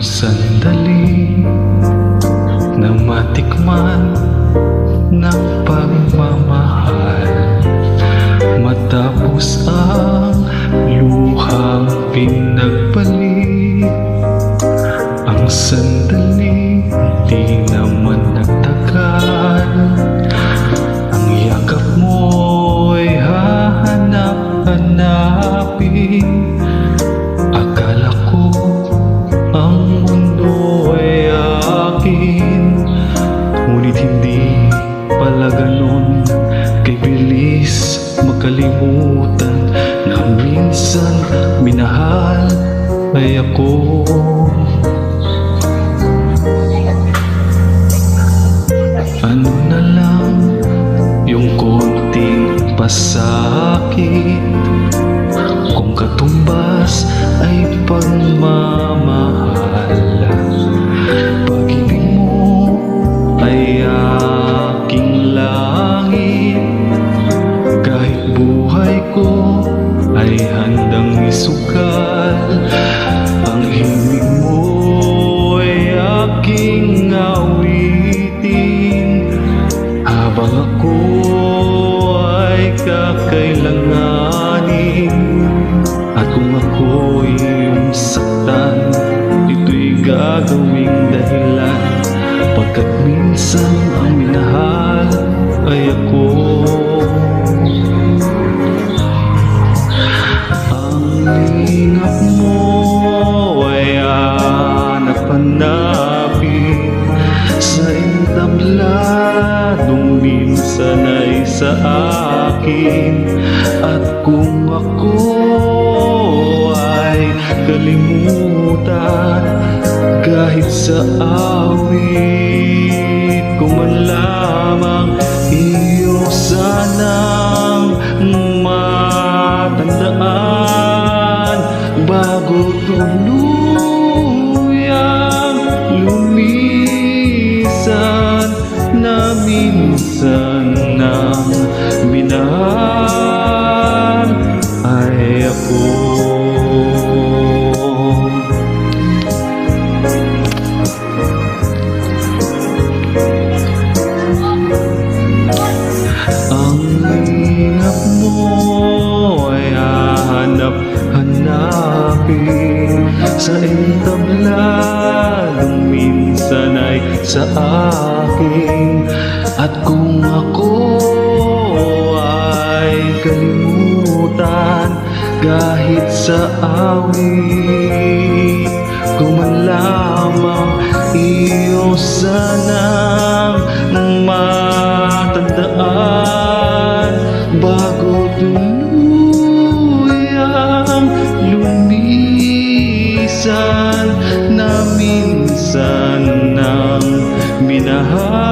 sandali na matikman ng pagmamahal, matapos ang luhang pinagbalik. Ang sandali di naman nagtagal, ang yakap mo'y hahanap-hanapin. Akala ko ang mundo ay akin, ngunit hindi pala ganun. Kay bilis makalimutan na minsan minahal ay ako. Ano na lang yung konting pasakit, kung katumbas ay pagmamahal. Pag-ibig mo ay aking langit, kahit buhay ko ay handang isukal. Ang himig mo ay aking awitin, habang ako ay kakailanganin. At kung ako'y iyong saktan, ito'y gagawing dahilan, pagkat minsan ang minahal ay ako. Ang lingap mo ay hanap-hanapin sa entabladong minsan ay sa akin. At kung ako ay kalimutan, kahit sa awit ko man lamang, iyo sanang matandaan bago tuluyang lumisan, na minsan nang minahal ay ako. Ang lingap mo ay hahanap-hanapin sa entabladong minsan ay sa akin. At kung ako ay kalimutan, kahit sa awit ko man lamang, iyo sanang matandaan bago tuluyang lumisan, na minsan nang minahal